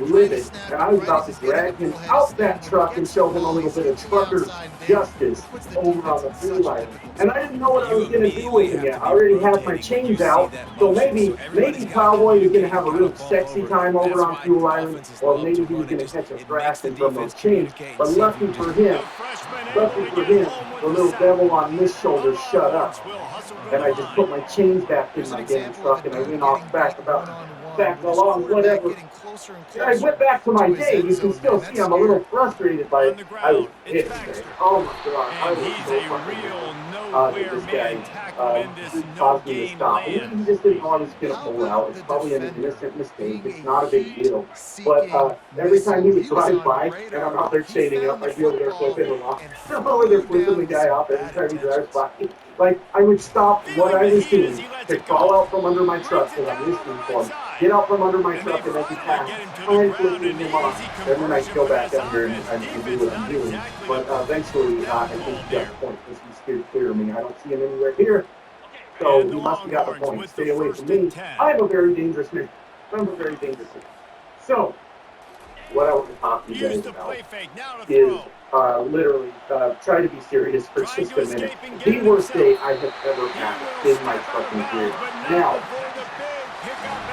livid, and I was about to drag him out that truck and show him a little bit of trucker justice over on the fuel island. And I didn't know what I was going to do with him yet. I already had my chains out, so maybe Cowboy was going to have a real sexy time over on Fuel Island, or maybe he was going to catch a thrashing from those chains. But lucky for him, the little devil on his shoulder shut up, and I just put my chains back in my damn truck, and I went off back along, whatever. And I went back to my day. You can still see I'm a little frustrated by it. I was pissed. Oh my god, I was so fucking that this guy caused me to stop. And he just didn't know I was going to pull out. It's probably an innocent mistake. It's not a big deal. But every time he would drive by and I'm out there chaining up, I'd be over there flipping him off. I'm over there flipping the guy off every time he drives by. Like, I would stop what I was doing to crawl out from under my truck that I'm listening for him, get out from under my truck and as he passed, I'm flipping him off, and then I go back under and do what I'm doing. But eventually, I think he got the point because he steered clear of me. I don't see him anywhere here, so he must have got the point. Stay away from me. I'm a very dangerous man. So, what I want to talk to you guys about is literally try to be serious for just a minute. The worst day I have ever had in my trucking career. Now,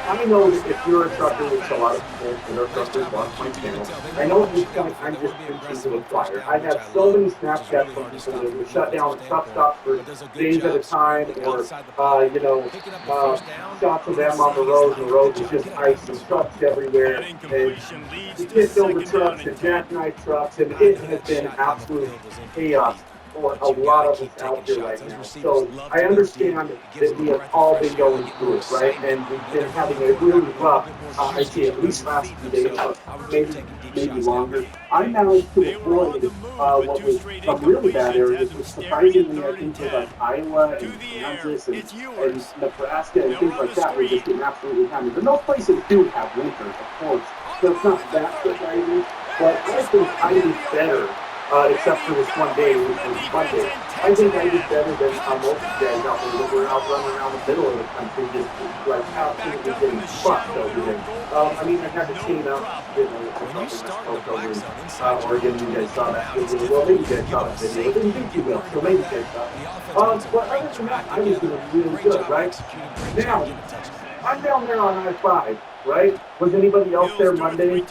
I know that if you're a trucker, which a lot of people that are truckers watch my channel, I know at this point I'm just preaching to the choir. I have so many Snapchats from people that would shut down truck stops for days at a time, or shots of them on the road, and the road was just ice and trucks everywhere, and pit over trucks and jackknife trucks, and it has been absolute chaos for a lot of us out here right now. So I understand that we have all been going through it, right? And we've been having a really rough, I see at least last few days, maybe longer. I managed to avoid what was some really bad areas, which surprisingly I think was like Iowa and Kansas and Nebraska and things like that were just getting absolutely hammered. And those places do have winter, of course, so it's not that surprising. But I think I did better. Except for this one day, which was Monday. I think I did better than most of the guys out there that were out running around the middle of the country, just like absolutely getting fucked over there. I mean, I had to chain up, something I spoke over in Oregon. You guys saw that video. Well, maybe you guys saw that video. It didn't do too well, so maybe you guys saw it. But other than that, I was doing really good, right? Now, I'm down there on I-5, right? Was anybody else there Monday?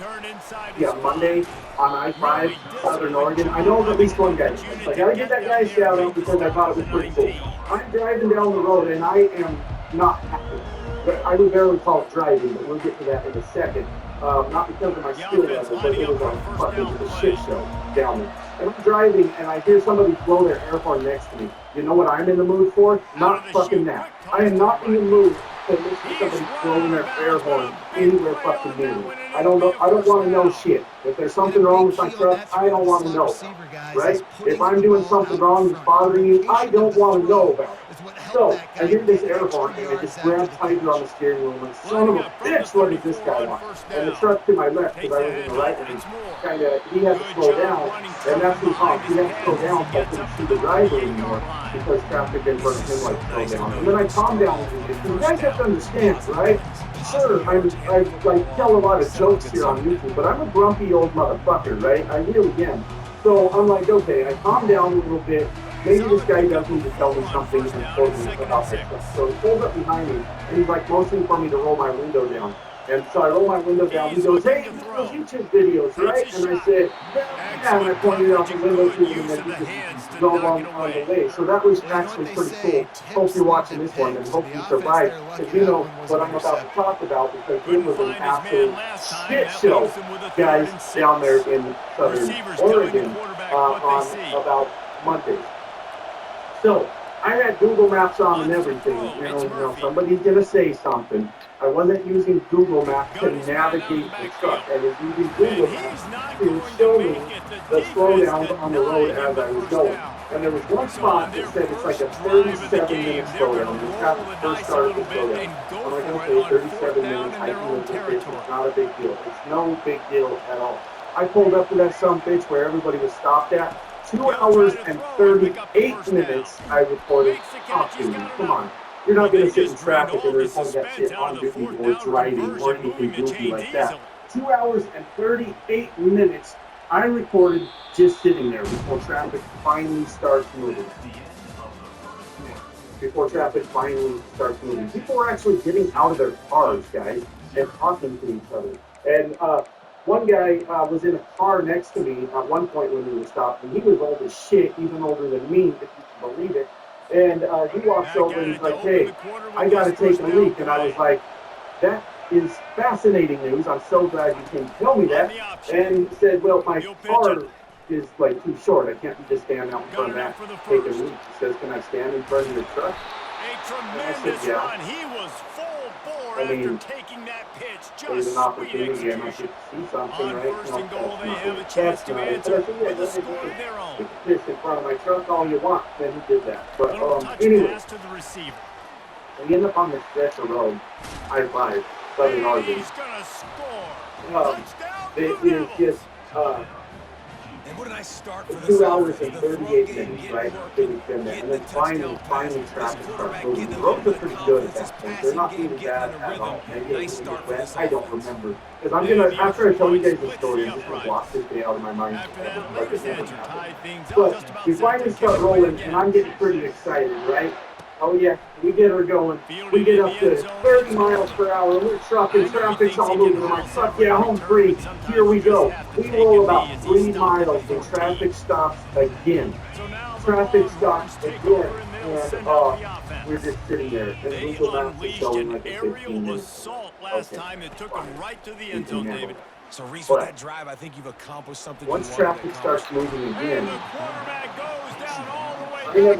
Yeah, Monday on I-5, Southern Oregon. I know at least one guy. So I gotta give that guy a shout out because I thought it was pretty cool. I'm driving down the road and I am not happy. But I would barely call it driving, but we'll get to that in a second. Not because of my skill level, but it was a shit show down there. And I'm driving and I hear somebody blow their air horn next to me. You know what I'm in the mood for? Not fucking that. I am not in the mood to listen to somebody blowing their air horn anywhere fucking near me. I don't know. I don't want to know shit. If there's something wrong with my truck, I don't want to know. Right? If I'm doing something wrong that's bothering you, I don't want to know about it. So I hear this air horn and I just grab tighter on the steering wheel. And son of a bitch, what does this guy want? And the truck to my left, because I was in the right lane, he had to slow down, and that's his honk. He had to slow down so I couldn't see the driver anymore because traffic in front of him like slow down. And then I calmed down a little bit. You guys have to understand, right? Sure, I like tell a lot of jokes here on YouTube, but I'm a grumpy old motherfucker, right? I really am. So I'm like, okay, I calmed down a little bit. Maybe this guy does need to tell me something important about this stuff. So he pulls up behind me, and he's like motioning for me to roll my window down. And so I roll my window down. He goes, hey, you do those YouTube videos, right? And I said, yeah. And I pointed out the window to him, and then he just drove on the way. So that was actually pretty cool. Hope you're watching this one, and hope you survive. Because you know what I'm about to talk about, because it was an absolute shit show, guys, down there in Southern Oregon on about Monday. So I had Google Maps on and everything. You know, somebody's gonna say something. I wasn't using Google Maps to navigate the truck. I was using Google Maps to show me the slowdowns on the road as I was going. And there was one spot that said it's like a 37-minute slowdown. The traffic first started to slow down. I'm like, okay, 37 minutes, I can live with this. It's not a big deal. It's no big deal at all. I pulled up to that sumbitch where everybody was stopped at. 2 hours and 38 minutes I reported. Talk to me. Come on. You're not going to sit in traffic and report that shit on duty or driving or anything goofy like that. 2 hours and 38 minutes I recorded just sitting there before traffic finally starts moving. Before traffic finally starts moving. People were actually getting out of their cars, guys, and talking to each other. And one guy was in a car next to me at one point when we were stopping. He was old as shit, even older than me, if you can believe it. And he walks over and he's like, "Hey, I got to take a leak." And I was like, "That is fascinating news. I'm so glad you came to tell me that." And he said, "Well, my car is like too short. I can't just stand out in front of that taking a leak." He says, "Can I stand in front of your truck?" A tremendous run. He was full bore after taking that pitch. There's an opportunity and I should see something, right? First and goal, they have a chance to answer with a score of their own. Pitch in front of my truck all you want. Then he did that. But anyway, pass to the receiver. We end up on the stretch of road. I-5. Southern Oregon. He's gonna score. It is just and what did I start for 2 hours and 38 minutes, right? And then finally traffic starts moving. The roads are pretty good at that point. They're not really bad at all. Maybe it's wet. I don't remember. Because I'm gonna, after I tell you guys the story, I'm just gonna block this day out of my mind. But we finally start rolling, and I'm getting pretty excited, right? Oh yeah, we get her going. We get up to 30 miles per hour. We're trucking. Traffic's all moving. I'm like, fuck yeah, home free. Here we go. We roll about 3 miles and traffic stops again. Traffic stops again. And we're just sitting there. And Google Maps is showing like a 15 minutes. Okay. So Reese, with that drive, I think you've accomplished something. Once traffic starts moving again, You know,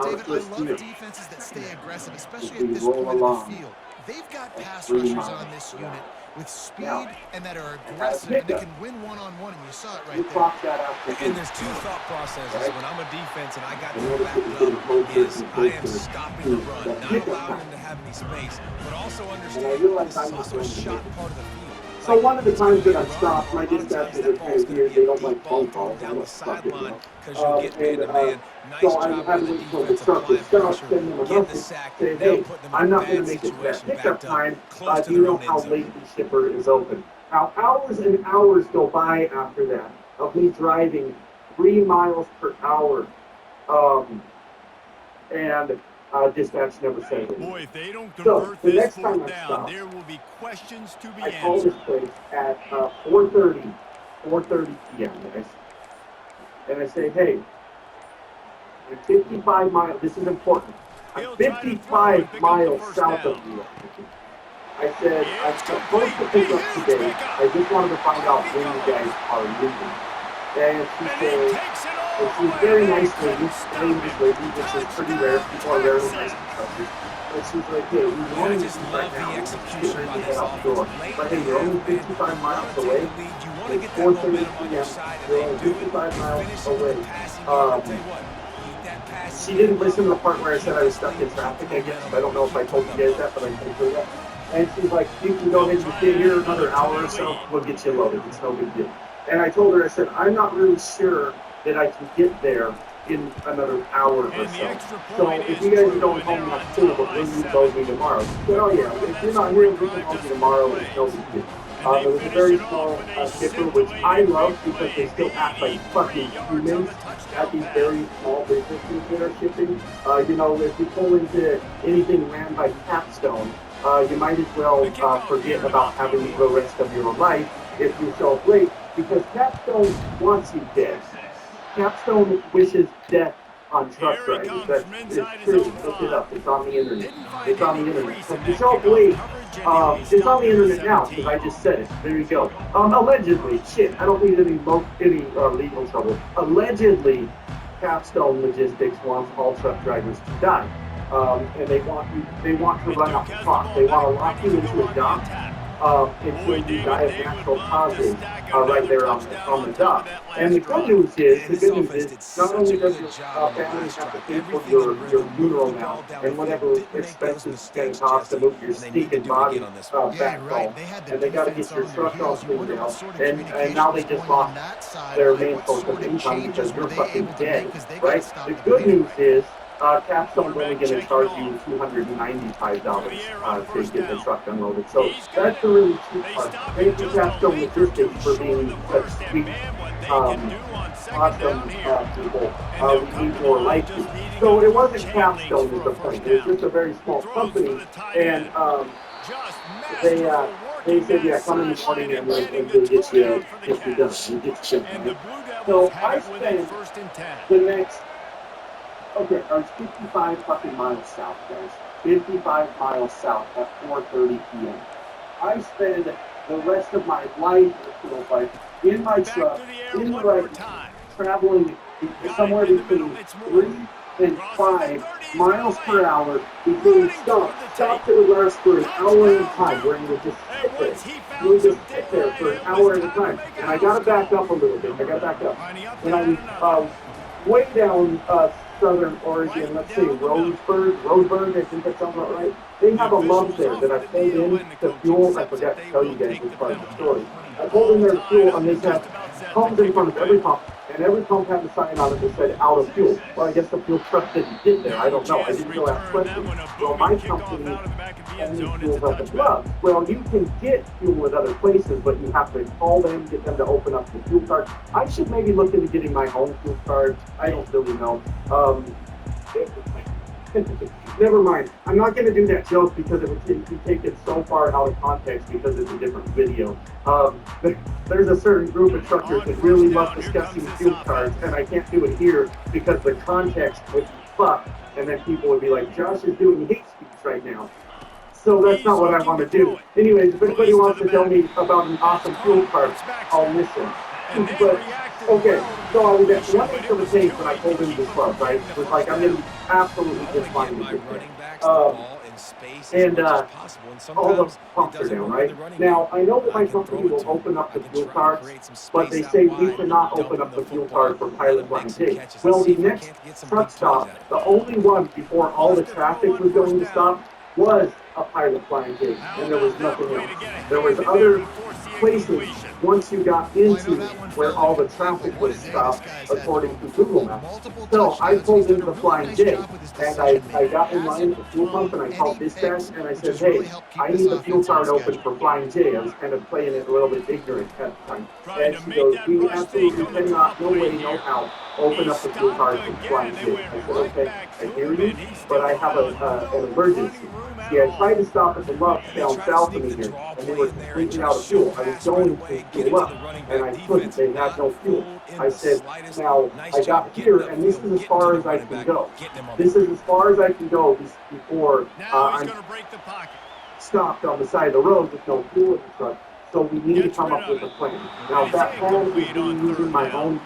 David, I love defenses that stay aggressive, especially at this point of the field. They've got pass rushers on this unit with speed and that are aggressive and they can win one-on-one, and you saw it right there. And there's two thought processes. When I'm a defense and I got to back up, is I am stopping the run, not allowing them to have any space, but also understanding this is also a shot part of the field. So one of the times that I've stopped, my dispatchers are kind of weird. They don't like phone calls. I don't fuck it, you know. So I'm having to wait until the truck is stopped, send them a message, say, "Hey, I'm not going to make it to that pickup time. Do you know how late the shipper is open?" Now, hours and hours go by after that of me driving 3 miles per hour, and dispatch never said anything. Boy, if they don't So convert the this next time fourth I down, stop, there will be questions to be I call this answered. place at 4:30 p.m., guys. And I say, "Hey, I'm 55 miles, this is important. I'm 55 miles south of you." I said, "I'm supposed to pick up today. I just wanted to find out when you guys are leaving." And she said, and she's very nice lady, which is pretty rare. People are rarely nice to customers. But she's like, "Hey, we want to leave right now. We're ready to head out the door. But hey, you're only 55 miles away. It's 4:30 p.m. You're only 55 miles away." She didn't listen to the part where I said I was stuck in traffic, I guess. I don't know if I told you guys that, but I told her that. And she's like, "You can go ahead and stay here another hour or so. We'll get you loaded. It's no big deal." And I told her, I said, "I'm not really sure that I can get there in another hour or so. So if you guys are going home, that's cool, but when you load me tomorrow?" She said, "Oh yeah, if you're not here, we can load you tomorrow. It's no big deal." It was a very small shipper, which I love because they still act like fucking humans at these very small businesses that are shipping. You know, if you pull into anything ran by Capstone, you might as well forget about having the rest of your life if you show up late, because Capstone wants you dead. Capstone wishes death on truck drivers. That's true. Look it up. It's on the internet. It's on the internet. So if you show up late, it's on the internet now because I just said it. There you go. Allegedly, shit. I don't need any legal trouble. Allegedly, Capstone Logistics wants all truck drivers to die, and they want to run out the clock. They want to lock you into a dock until you die of natural causes right there on the dock. And the good news is, not only does your family have to pay for your funeral now and whatever expenses can cost to move your stinking body back home, and they got to get your truck all cleaned out, and now they just lost their main source of income because you're fucking dead, right? The good news is Capstone's only going to charge you $295 to get the truck unloaded. So that's the really cheap part. Thank you, Capstone Logistics, for being such sweet, awesome people. We need more like you. So it wasn't Capstone is the point. It was just a very small company, and they said, yeah, come in the morning and we'll get you done. We'll get you done. Right? So I spent the next okay, I was 55 fucking miles south, guys. 55 miles south at 4:30 p.m. I spend the rest of my life, it feels like, in my truck, in the right, traveling somewhere between 3 and 5 miles per hour between stops that would last for an hour at a time, where you would just sit there. You would just sit there for an hour at a time. And I got to back up a little bit. I got to back up. When I was way down southern Oregon, let's say Roseburg, I think that sounds about right. They have a lug there that I pulled in to fuel. I forgot to tell you guys this part of the story. I pulled in there to fuel, and they had pumps in front of every pump, and every pump had a sign on it that said out of fuel. Well, I guess the fuel truck didn't get there. I don't know. I didn't go ask questions. Well, my company only fuels up at Love. Well, you can get fuel at other places, but you have to call them, get them to open up the fuel card. I should maybe look into getting my own fuel card. I don't really know. Never mind. I'm not going to do that joke because it would be taken so far out of context because it's a different video. There's a certain group of truckers that really love discussing fuel cards, and I can't do it here because the context would be fucked, and then people would be like, Josh is doing hate speech right now. So that's not what I want to do. Anyways, if anybody wants to tell me about an awesome fuel card, I'll listen. But okay, so I was at 1/8 of a tank when I pulled into this club, right? It was like I'm gonna be absolutely just fine to get there. And all the pumps are down, right? Now I know that my company will open up the fuel cards, but they say we cannot open up the fuel card for Pilot Blind Pig. Well, the next truck stop, the only one before all the traffic was going to stop, was a Pilot Blind Pig, and there was nothing else. There was other places once you got into where all the traffic was stopped, according to Google Maps. So I pulled into the Flying J, and I got in line at the fuel pump, and I called dispatch, and I said, hey, I need the fuel card open for Flying J. I was kind of playing it a little bit ignorant at the time. And she goes, we absolutely cannot, no way, no how, open up the fuel card for Flying J. I said, okay, I hear you, but I have an emergency. See, I tried to stop at the Lux down south of me here, and they were completely out of fuel. I was going to fuel up, and I couldn't. They had no fuel. I said, now, I got here, and this is as far as I can go. This is as far as I can go before I'm stopped on the side of the road with no fuel in the truck. So we need to come up with a plan. Now, if that plan is me using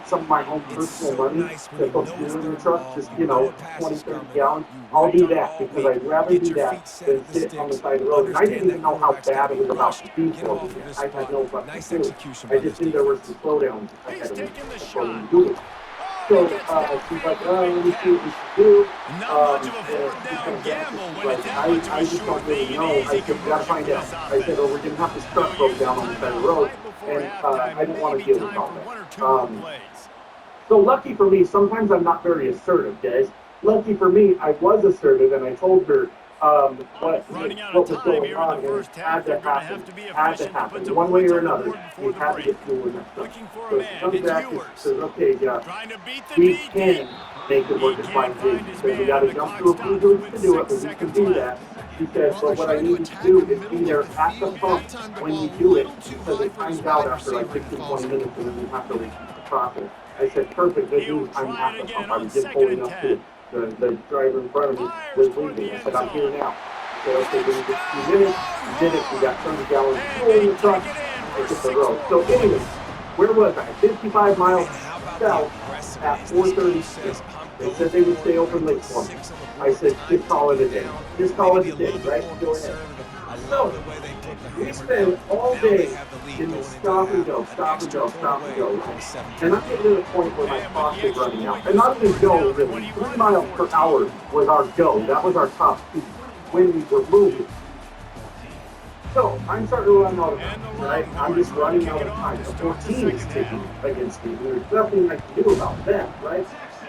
some of my own personal money to put fuel in the truck, just, 20, 30 gallons, I'll do that because I'd rather do that than sit on the side of the road. And I didn't even know how bad it was about to be for me yet. I had no fucking clue. I just knew there were some slowdowns I had to make according to Google. So she's like, let me see what we should do. I just don't really know. I said, we gotta find out. I said, we're gonna have this truck broke down on the side of the road, and I don't want to deal with all that. So lucky for me, sometimes I'm not very assertive, guys. Lucky for me, I was assertive, and I told her what was going on, and it had to happen, one way or another. You had to get fuel in that truck. So she comes back and says, okay, we can make it work at Flying J. She said, we got to jump through a few hoops to do it, but we can do that. She said, but what I need you to do is be there at the pump when we do it, because it times out after like 15, 20 minutes, and then we have to repeat the process. I said, perfect, good news, I'm at the pump. I was just pulling up to it. The driver in front of me was leaving. I said, I'm here now. I said, okay, give me just a few minutes. We did it. We got 30 gallons of fuel in the truck. I hit the road. So anyway, where was I? 55 miles south at 4:30. They said they would stay open late for me. I said, just call it a day. Just call it a day, right? Go ahead. So, we spend all day in the stop and go. And I'm getting to the point where my cost is running out. And not even go, really. 3 miles per hour was our go. That was our top speed when we were moving. So, I'm starting to run out of time, right? I'm just running out of time. The 14 is ticking against me. There's nothing I can do about that, right?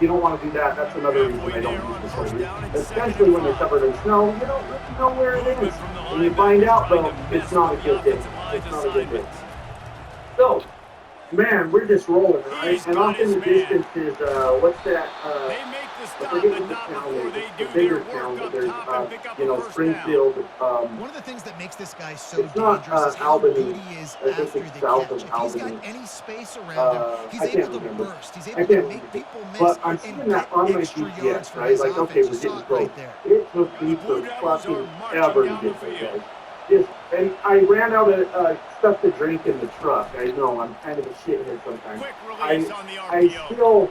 you don't want to do that. That's another reason I don't use the shoulders, especially when they're covered in snow. You don't really know where it is. When you find out, though, it's not a good day. It's not a good day. So, man, we're just rolling, right? And off in the distance is, what's that? I forget what the town is. It's the bigger town, but there's, Springfield. One of the things that makes this guy so It's not dangerous is how Albany. good he is I think after it's the south catch. of If he's Albany. got any space around him, he's I can't able to remember. burst. He's I able can't to make remember. people miss But I'm and seeing get that on my extra yards GPS, for right? his Like, okay, offense. we're You saw getting it close. right there. It took me fucking ever to get there, guys. And I ran out of stuff to drink in the truck. I know I'm kind of a shithead sometimes. I still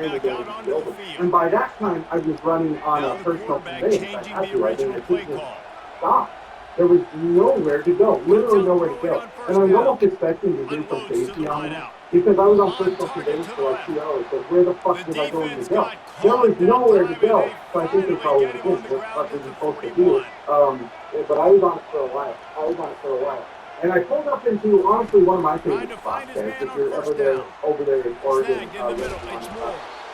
trying to back get out into onto the the open. field. And by that time, I was running on Now a the personal quarterback conveyance. I changing had the to. I mean, original it play just call. stopped. There was nowhere to go, With literally himself nowhere to throwing go. on And first I was down. almost expecting to hear some Unloads to the safety on wide that out. because I was on On personal target conveyance to the for like left. 2 hours. But where the fuck The was I going to defense go? got There was caught that nowhere to time, and go. they So I think they finally probably get went, him on the what the ground fuck at was the he supposed to 41. do? But I was on it for a while. And I pulled up into, honestly, one of my Trying favorite to spots, find his guys. man If on you're ever first there, down. over there in Oregon, Snagged in the middle. living It's on Moore.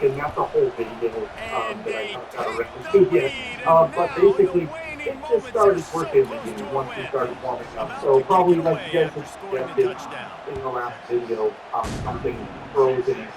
like, and that's a whole video And that I they haven't got take around the to yet. lead, and But now the basically, it waning just moments are started so working close again to a once we win. started warming up. About So to kick probably it like you away guys had after scoring the suggested touchdown. in the last video, something frozen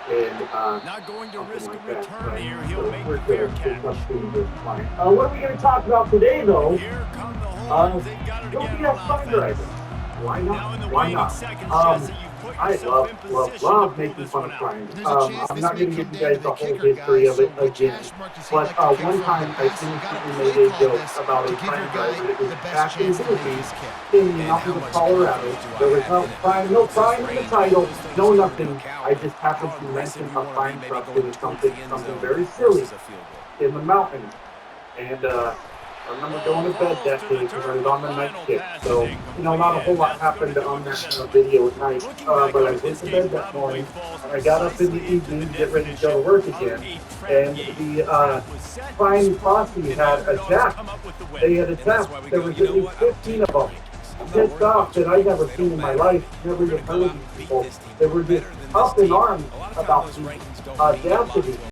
and Not going to something risk a like that, return right? here. He'll So make we're the fair good. It's catch. up to this fine. What are we going to talk about today, though? Here come the horns. They've got it again on UPS binder, I offense. guess. Why not? Now in the Why waning not? seconds, Jesse, you've put I yourself in position to love pull making this fun one of out. Brian. There's a chance I'm this not may going to give come you down to guys the the whole kicker, history guys. of So it which again. hash mark does he But like to kick one from the time I best? seen You got to somebody made play a call joke this about to a give your prime guy driver. It was the best back in chance to make Disney his kick. in And how nothing but much Colorado. confidence do I There was have no in him prime, no with his prime in the range and title, those things no turning into a nothing. I coward? just How happened to aggressive mention you a want to be prime maybe truck going doing towards the something, end something zone very silly versus a field goal. in the mountains. And I remember Ball going to bed falls that to the day because I turf. was The on the night final shift. pass is So, incomplete, not a whole and lot that's going to happened do on it for that this one. video at night. Looking back But on I it, went this to game bed that probably morning falls and I got up in the precisely into the evening to get ready to go to definition work of again. a trap And game. the Trap was set, Prime sprung, Posse and the had a underdogs jack. come up with the win. They had And that's why attacked. we There go, was you at know least what? I don't 15 take of your them. rankings. I'm I'm not pissed worried off about that your I rankings. never They seen don't in my matter to life, me. never We're even going to go heard of out these and beat people. this team. They We're were just better than this up in team. arms A lot of times about those the rankings don't mean a lot audacity to them.